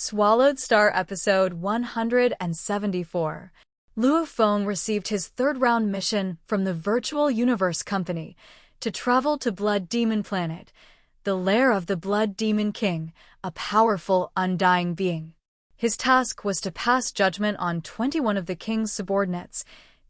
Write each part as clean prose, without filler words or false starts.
Swallowed Star Episode 174. Luo Feng received his third-round mission from the Virtual Universe Company to travel to Blood Demon Planet, the lair of the Blood Demon King, a powerful, undying being. His task was to pass judgment on 21 of the king's subordinates,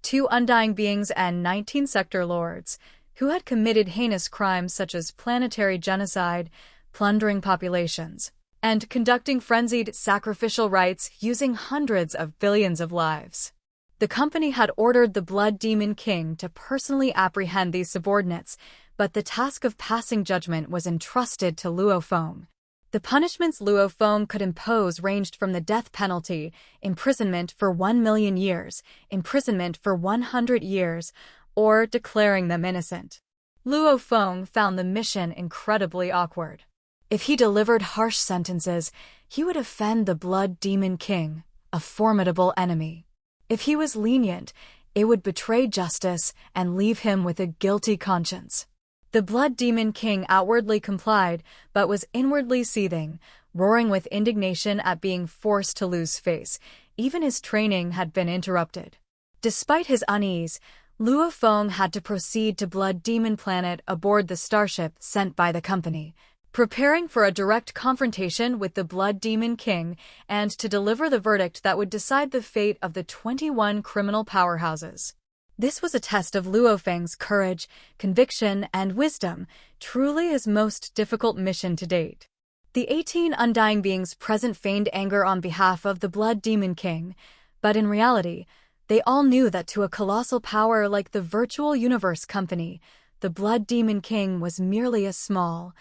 2 undying beings and 19 sector lords, who had committed heinous crimes such as planetary genocide, plundering populations, and conducting frenzied sacrificial rites using hundreds of billions of lives. The company had ordered the Blood Demon King to personally apprehend these subordinates, but the task of passing judgment was entrusted to Luo Feng. The punishments Luo Feng could impose ranged from the death penalty, imprisonment for 1 million years, imprisonment for 100 years, or declaring them innocent. Luo Feng found the mission incredibly awkward. If he delivered harsh sentences, he would offend the Blood Demon King, a formidable enemy. If he was lenient, it would betray justice and leave him with a guilty conscience. The Blood Demon King outwardly complied, but was inwardly seething, roaring with indignation at being forced to lose face. Even his training had been interrupted. Despite his unease, Luo Feng had to proceed to Blood Demon Planet aboard the starship sent by the company, preparing for a direct confrontation with the Blood Demon King and to deliver the verdict that would decide the fate of the 21 criminal powerhouses. This was a test of Luo Feng's courage, conviction, and wisdom, truly his most difficult mission to date. The 18 undying beings present feigned anger on behalf of the Blood Demon King, but in reality, they all knew that to a colossal power like the Virtual Universe Company, the Blood Demon King was merely a small,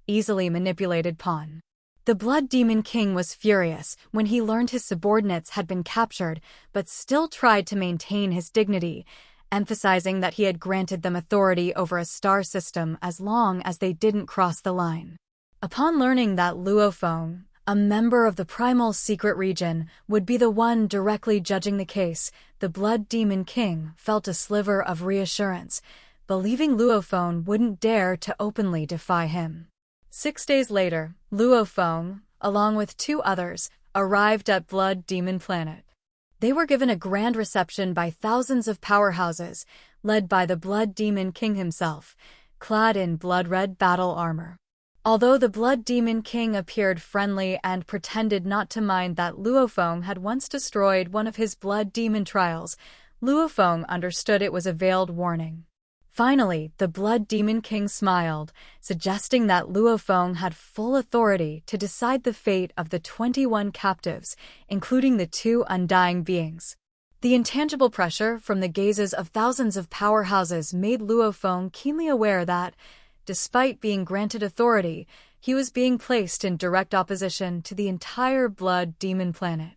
easily manipulated pawn. The Blood Demon King was furious when he learned his subordinates had been captured, but still tried to maintain his dignity, emphasizing that he had granted them authority over a star system as long as they didn't cross the line. Upon learning that Luo Feng, a member of the Primal Secret Region, would be the one directly judging the case, the Blood Demon King felt a sliver of reassurance, believing Luo Feng wouldn't dare to openly defy him. 6 days later, Luo Feng, along with 2 others, arrived at Blood Demon Planet. They were given a grand reception by thousands of powerhouses, led by the Blood Demon King himself, clad in blood-red battle armor. Although the Blood Demon King appeared friendly and pretended not to mind that Luo Feng had once destroyed one of his blood demon trials, Luo Feng understood it was a veiled warning. Finally, the Blood Demon King smiled, suggesting that Luo Feng had full authority to decide the fate of the 21 captives, including the 2 undying beings. The intangible pressure from the gazes of thousands of powerhouses made Luo Feng keenly aware that, despite being granted authority, he was being placed in direct opposition to the entire Blood Demon Planet.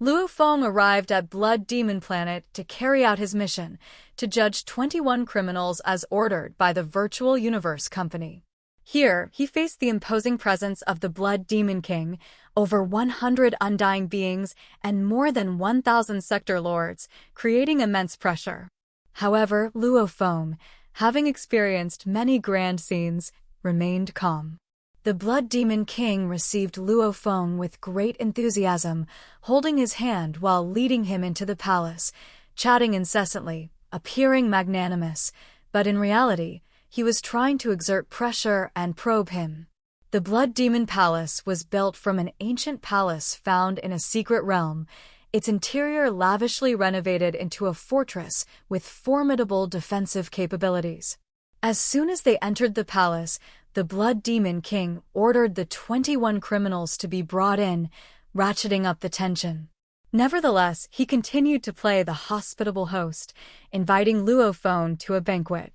Luo Feng arrived at Blood Demon Planet to carry out his mission, to judge 21 criminals as ordered by the Virtual Universe Company. Here, he faced the imposing presence of the Blood Demon King, over 100 undying beings, and more than 1,000 sector lords, creating immense pressure. However, Luo Feng, having experienced many grand scenes, remained calm. The Blood Demon King received Luo Feng with great enthusiasm, holding his hand while leading him into the palace, chatting incessantly, appearing magnanimous, but in reality, he was trying to exert pressure and probe him. The Blood Demon Palace was built from an ancient palace found in a secret realm, its interior lavishly renovated into a fortress with formidable defensive capabilities. As soon as they entered the palace, the Blood Demon King ordered the 21 criminals to be brought in, ratcheting up the tension. Nevertheless, he continued to play the hospitable host, inviting Luo Feng to a banquet.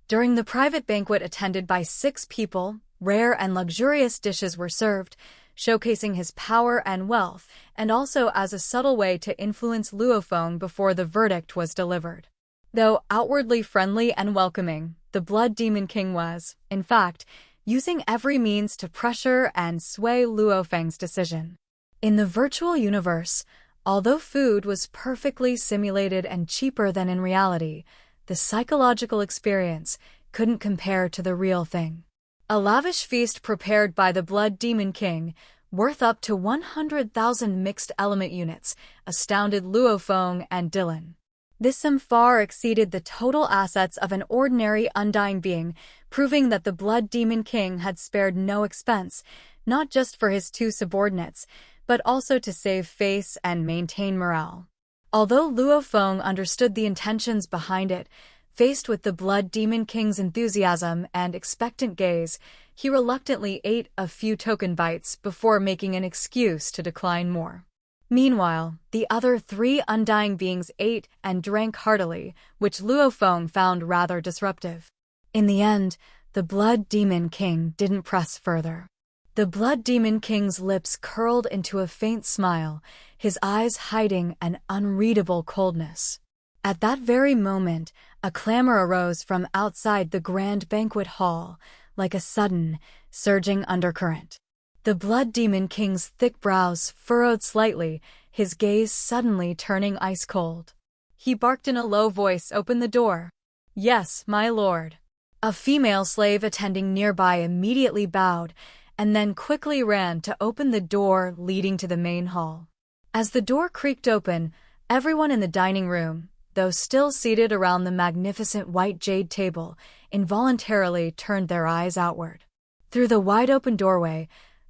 During the private banquet attended by 6 people, rare and luxurious dishes were served, showcasing his power and wealth, and also as a subtle way to influence Luo Feng before the verdict was delivered. Though outwardly friendly and welcoming, the Blood Demon King was, in fact, using every means to pressure and sway Luo Feng's decision. In the virtual universe, although food was perfectly simulated and cheaper than in reality, the psychological experience couldn't compare to the real thing. A lavish feast prepared by the Blood Demon King, worth up to 100,000 mixed element units, astounded Luo Feng and Dylan. This sum far exceeded the total assets of an ordinary undying being, proving that the Blood Demon King had spared no expense, not just for his two subordinates, but also to save face and maintain morale. Although Luo Feng understood the intentions behind it, faced with the Blood Demon King's enthusiasm and expectant gaze, he reluctantly ate a few token bites before making an excuse to decline more. Meanwhile, the other three undying beings ate and drank heartily, which Luo Feng found rather disruptive. In the end, the Blood Demon King didn't press further. The Blood Demon King's lips curled into a faint smile, his eyes hiding an unreadable coldness. At that very moment, a clamor arose from outside the grand banquet hall, like a sudden, surging undercurrent. The Blood Demon King's thick brows furrowed slightly, his gaze suddenly turning ice-cold. He barked in a low voice, "Open the door." "Yes, my lord." A female slave attending nearby immediately bowed, and then quickly ran to open the door leading to the main hall. As the door creaked open, everyone in the dining room, though still seated around the magnificent white jade table, involuntarily turned their eyes outward. Through the wide-open doorway,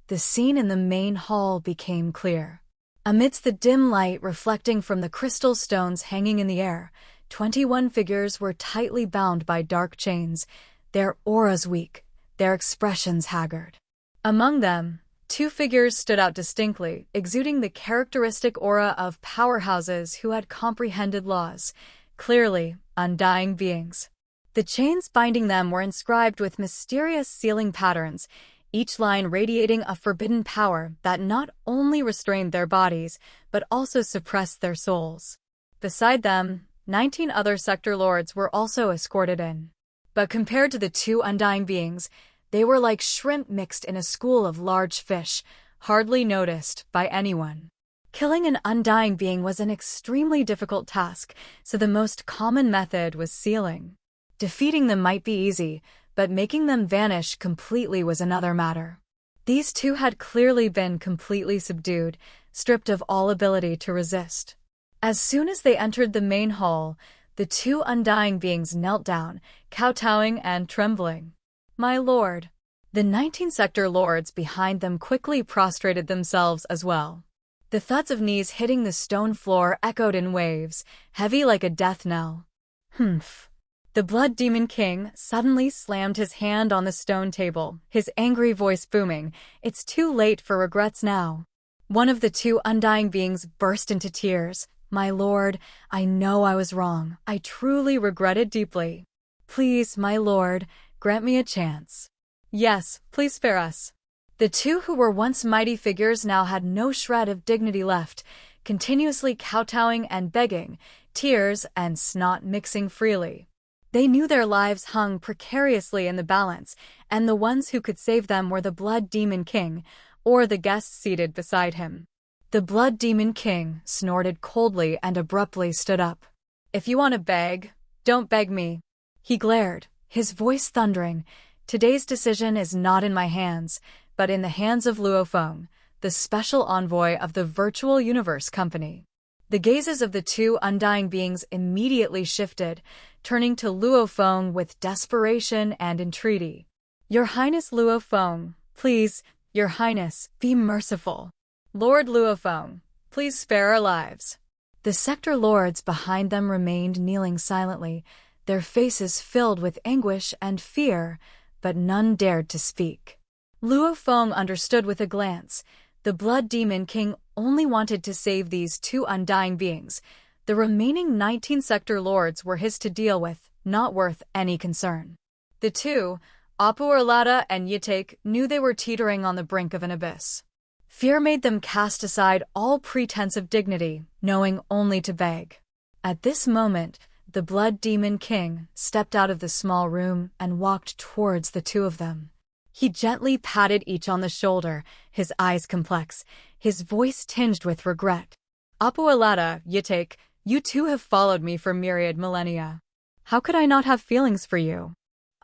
the scene in the main hall became clear. Amidst the dim light reflecting from the crystal stones hanging in the air, 21 figures were tightly bound by dark chains, their auras weak, their expressions haggard. Among them, 2 figures stood out distinctly, exuding the characteristic aura of powerhouses who had comprehended laws, clearly undying beings. The chains binding them were inscribed with mysterious sealing patterns, each line radiating a forbidden power that not only restrained their bodies, but also suppressed their souls. Beside them, 19 other sector lords were also escorted in. But compared to the 2 undying beings, they were like shrimp mixed in a school of large fish, hardly noticed by anyone. Killing an undying being was an extremely difficult task, so the most common method was sealing. Defeating them might be easy, but making them vanish completely was another matter. These 2 had clearly been completely subdued, stripped of all ability to resist. As soon as they entered the main hall, the 2 undying beings knelt down, kowtowing and trembling. "My lord." The 19 sector lords behind them quickly prostrated themselves as well. The thuds of knees hitting the stone floor echoed in waves, heavy like a death knell. "Humph." The Blood Demon King suddenly slammed his hand on the stone table, his angry voice booming, "It's too late for regrets now." One of the 2 undying beings burst into tears. "My lord, I know I was wrong. I truly regret it deeply. Please, my lord, grant me a chance." "Yes, please spare us." The 2 who were once mighty figures now had no shred of dignity left, continuously kowtowing and begging, tears and snot mixing freely. They knew their lives hung precariously in the balance, and the ones who could save them were the Blood Demon King, or the guests seated beside him. The Blood Demon King snorted coldly and abruptly stood up. "If you want to beg, don't beg me." He glared, his voice thundering. "Today's decision is not in my hands, but in the hands of Luo Feng, the special envoy of the Virtual Universe Company." The gazes of the 2 undying beings immediately shifted, turning to Luo Feng with desperation and entreaty. "Your Highness Luo Feng, please, Your Highness, be merciful. Lord Luo Feng, please spare our lives." The sector lords behind them remained kneeling silently, their faces filled with anguish and fear, but none dared to speak. Luo Feng understood with a glance. The Blood Demon King only wanted to save these 2 undying beings. The remaining 19 sector lords were his to deal with, not worth any concern. The 2, Apuerlata and Yitek, knew they were teetering on the brink of an abyss. Fear made them cast aside all pretense of dignity, knowing only to beg. At this moment, the Blood Demon King stepped out of the small room and walked towards the 2 of them. He gently patted each on the shoulder, his eyes complex, his voice tinged with regret. "Apuelata, Yitek, you 2 have followed me for myriad millennia. How could I not have feelings for you?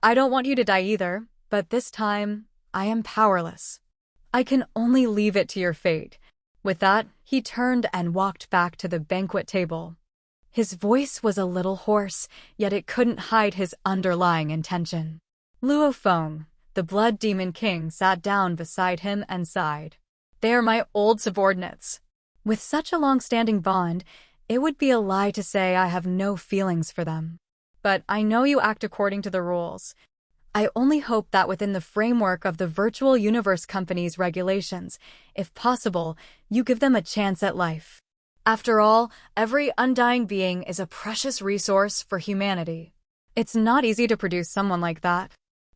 I don't want you to die either, but this time, I am powerless. I can only leave it to your fate. With that, he turned and walked back to the banquet table. His voice was a little hoarse, yet it couldn't hide his underlying intention. Luo Feng, the Blood Demon King, sat down beside him and sighed. They are my old subordinates. With such a long-standing bond, it would be a lie to say I have no feelings for them. But I know you act according to the rules. I only hope that within the framework of the Virtual Universe Company's regulations, if possible, you give them a chance at life. After all, every undying being is a precious resource for humanity. It's not easy to produce someone like that.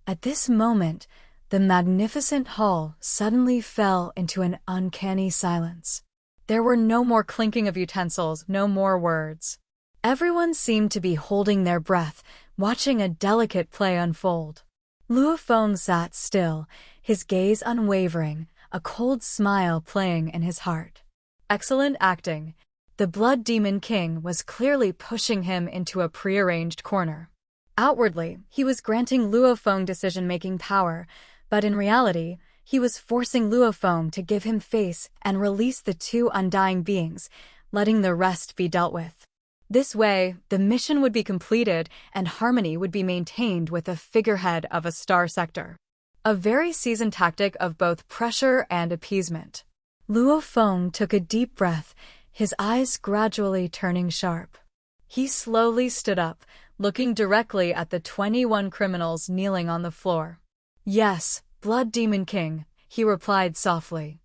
At this moment, the magnificent hall suddenly fell into an uncanny silence. There were no more clinking of utensils, no more words. Everyone seemed to be holding their breath, watching a delicate play unfold. Luo Feng sat still, his gaze unwavering, a cold smile playing in his heart. Excellent acting. The Blood Demon King was clearly pushing him into a prearranged corner. Outwardly, he was granting Luo Feng decision-making power, but in reality, he was forcing Luo Feng to give him face and release the two undying beings, letting the rest be dealt with. This way, the mission would be completed and harmony would be maintained with the figurehead of a star sector. A very seasoned tactic of both pressure and appeasement. Luo Feng took a deep breath, his eyes gradually turning sharp. He slowly stood up, looking directly at the 21 criminals kneeling on the floor. Yes, Blood Demon King, he replied softly.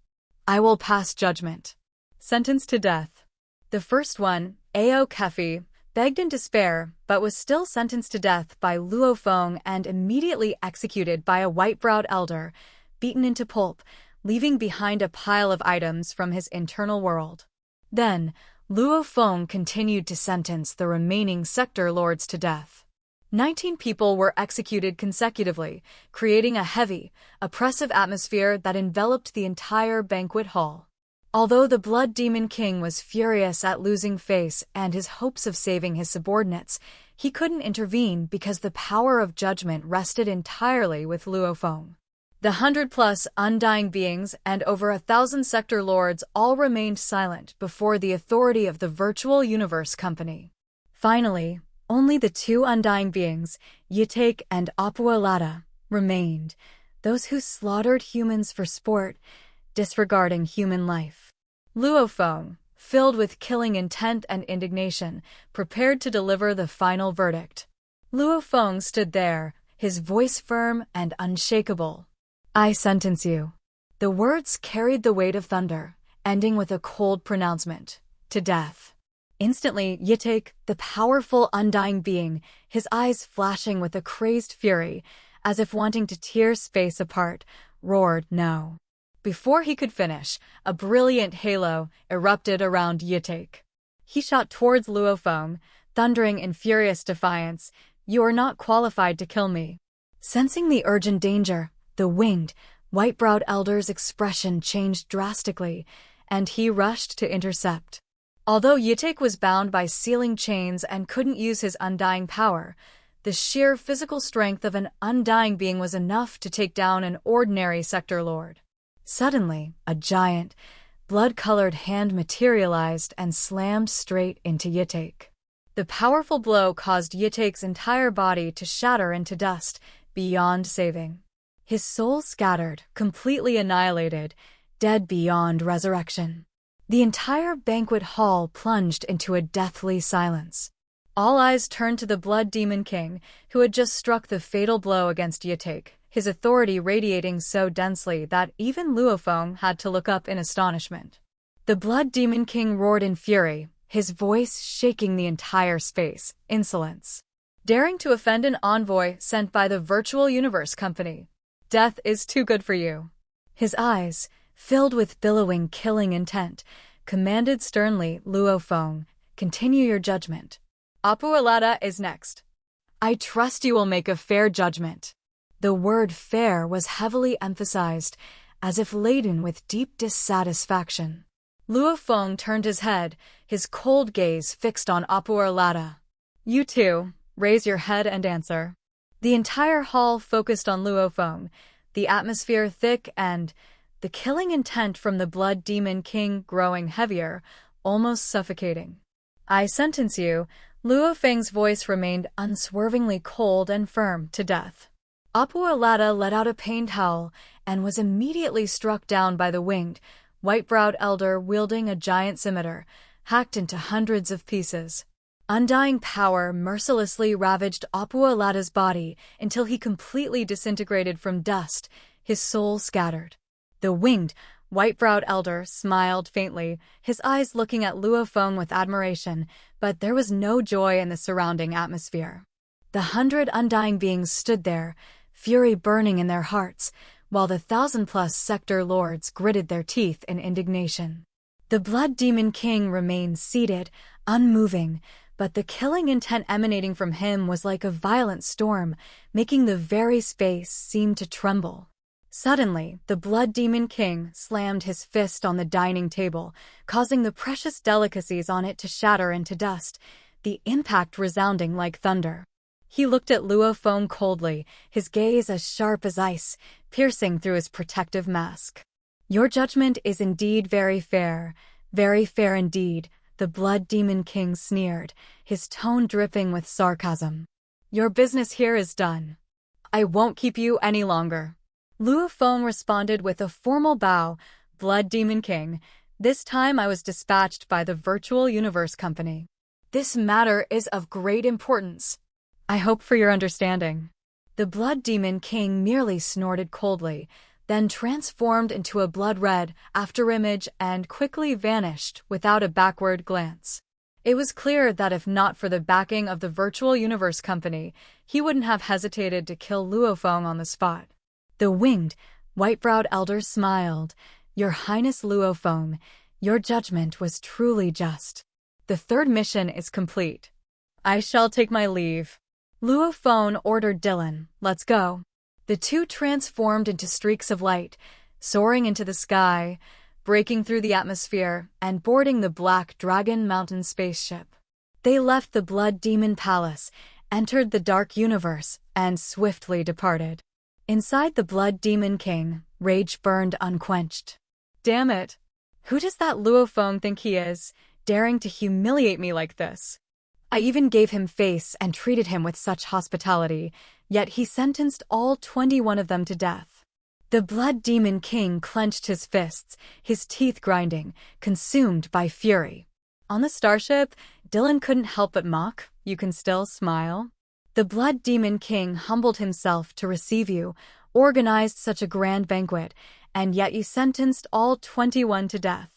I will pass judgment. Sentenced to death. The first one, Ao Kefi, begged in despair, but was still sentenced to death by Luo Feng and immediately executed by a white-browed elder, beaten into pulp, leaving behind a pile of items from his internal world. Then, Luo Feng continued to sentence the remaining sector lords to death. 19 people were executed consecutively, creating a heavy, oppressive atmosphere that enveloped the entire banquet hall. Although the Blood Demon King was furious at losing face and his hopes of saving his subordinates, he couldn't intervene because the power of judgment rested entirely with Luo Feng. The 100+ undying beings and over 1,000 sector lords all remained silent before the authority of the Virtual Universe Company. Finally, only the two undying beings, Yitek and Apualata, remained, those who slaughtered humans for sport, disregarding human life. Luo Feng, filled with killing intent and indignation, prepared to deliver the final verdict. Luo Feng stood there, his voice firm and unshakable. I sentence you. The words carried the weight of thunder, ending with a cold pronouncement, to death. Instantly, Yitek, the powerful undying being, his eyes flashing with a crazed fury, as if wanting to tear space apart, roared no. Before he could finish, a brilliant halo erupted around Yitek. He shot towards Luo Feng, thundering in furious defiance, You are not qualified to kill me. Sensing the urgent danger, the winged, white-browed elder's expression changed drastically, and he rushed to intercept. Although Yitek was bound by sealing chains and couldn't use his undying power, the sheer physical strength of an undying being was enough to take down an ordinary sector lord. Suddenly, a giant, blood-colored hand materialized and slammed straight into Yitek. The powerful blow caused Yitek's entire body to shatter into dust, beyond saving. His soul scattered, completely annihilated, dead beyond resurrection. The entire banquet hall plunged into a deathly silence. All eyes turned to the Blood Demon King, who had just struck the fatal blow against Yitek, his authority radiating so densely that even Luo Feng had to look up in astonishment. The Blood Demon King roared in fury, his voice shaking the entire space. Insolence. Daring to offend an envoy sent by the Virtual Universe Company. Death is too good for you. His eyes, filled with billowing killing intent, commanded sternly Luo Feng, continue your judgment. Apualata is next. I trust you will make a fair judgment. The word fair was heavily emphasized, as if laden with deep dissatisfaction. Luo Feng turned his head, his cold gaze fixed on Apualata. You too, raise your head and answer. The entire hall focused on Luo Feng, the atmosphere thick and the killing intent from the Blood Demon King growing heavier, almost suffocating. "I sentence you," Luo Feng's voice remained unswervingly cold and firm, "to death." Apualata let out a pained howl and was immediately struck down by the winged, white-browed elder wielding a giant scimitar, hacked into hundreds of pieces. Undying power mercilessly ravaged Apualata's body until he completely disintegrated from dust, his soul scattered. The winged, white-browed elder smiled faintly, his eyes looking at Luo Feng with admiration, but there was no joy in the surrounding atmosphere. The 100 undying beings stood there, fury burning in their hearts, while the 1,000-plus sector lords gritted their teeth in indignation. The Blood Demon King remained seated, unmoving, but the killing intent emanating from him was like a violent storm, making the very space seem to tremble. Suddenly, the Blood Demon King slammed his fist on the dining table, causing the precious delicacies on it to shatter into dust, the impact resounding like thunder. He looked at Luo Feng coldly, his gaze as sharp as ice, piercing through his protective mask. "Your judgment is indeed very fair indeed," the Blood Demon King sneered, his tone dripping with sarcasm. "Your business here is done. I won't keep you any longer." Luo Feng responded with a formal bow. "Blood Demon King, this time I was dispatched by the Virtual Universe Company. This matter is of great importance. I hope for your understanding." The Blood Demon King merely snorted coldly, then transformed into a blood-red afterimage and quickly vanished without a backward glance. It was clear that if not for the backing of the Virtual Universe Company, he wouldn't have hesitated to kill Luo Feng on the spot. The winged, white-browed elder smiled. "Your Highness Luo Feng, your judgment was truly just. The third mission is complete. I shall take my leave." Luo Feng ordered Dylan, "Let's go." The two transformed into streaks of light, soaring into the sky, breaking through the atmosphere, and boarding the Black Dragon Mountain spaceship. They left the Blood Demon Palace, entered the Dark Universe, and swiftly departed. Inside the Blood Demon King, rage burned unquenched. "Damn it! Who does that Luo Feng think he is, daring to humiliate me like this? I even gave him face and treated him with such hospitality, yet he sentenced all 21 of them to death." The Blood Demon King clenched his fists, his teeth grinding, consumed by fury. On the starship, Dylan couldn't help but mock, "You can still smile? The Blood Demon King humbled himself to receive you, organized such a grand banquet, and yet you sentenced all 21 to death."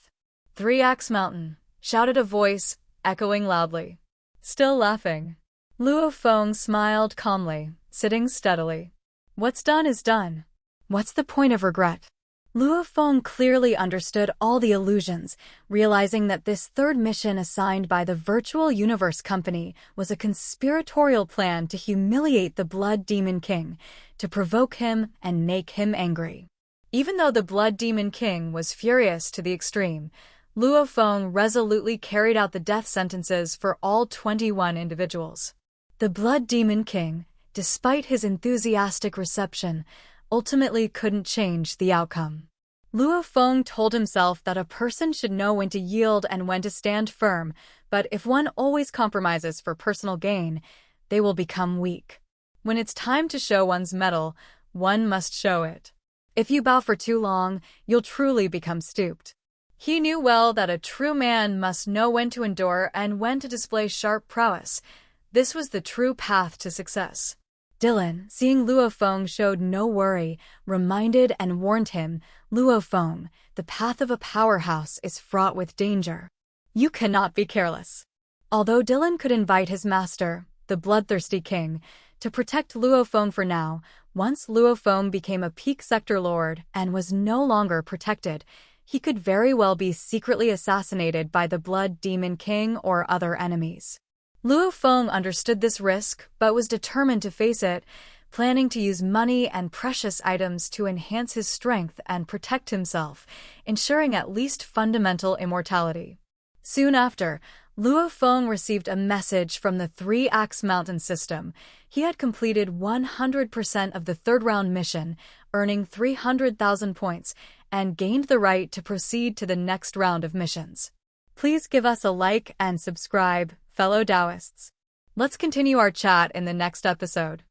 "Three Axe Mountain," shouted a voice, echoing loudly. Still laughing. Luo Feng smiled calmly, sitting steadily. "What's done is done. What's the point of regret?" Luo Feng clearly understood all the illusions, realizing that this third mission assigned by the Virtual Universe Company was a conspiratorial plan to humiliate the Blood Demon King, to provoke him and make him angry. Even though the Blood Demon King was furious to the extreme, Luo Feng resolutely carried out the death sentences for all 21 individuals. The Blood Demon King, despite his enthusiastic reception, ultimately couldn't change the outcome. Luo Feng told himself that a person should know when to yield and when to stand firm, but if one always compromises for personal gain, they will become weak. When it's time to show one's mettle, one must show it. If you bow for too long, you'll truly become stooped. He knew well that a true man must know when to endure and when to display sharp prowess. This was the true path to success. Dylan, seeing Luo Feng showed no worry, reminded and warned him, "Luo Feng, the path of a powerhouse is fraught with danger. You cannot be careless." Although Dylan could invite his master, the bloodthirsty king, to protect Luo Feng for now, once Luo Feng became a peak sector lord and was no longer protected, he could very well be secretly assassinated by the Blood Demon King or other enemies. Luo Feng understood this risk but was determined to face it, planning to use money and precious items to enhance his strength and protect himself, ensuring at least fundamental immortality. Soon after, Luo Feng received a message from the Three Axe Mountain system. He had completed 100% of the third round mission, earning 300,000 points, and gained the right to proceed to the next round of missions. Please give us a like and subscribe, fellow Taoists. Let's continue our chat in the next episode.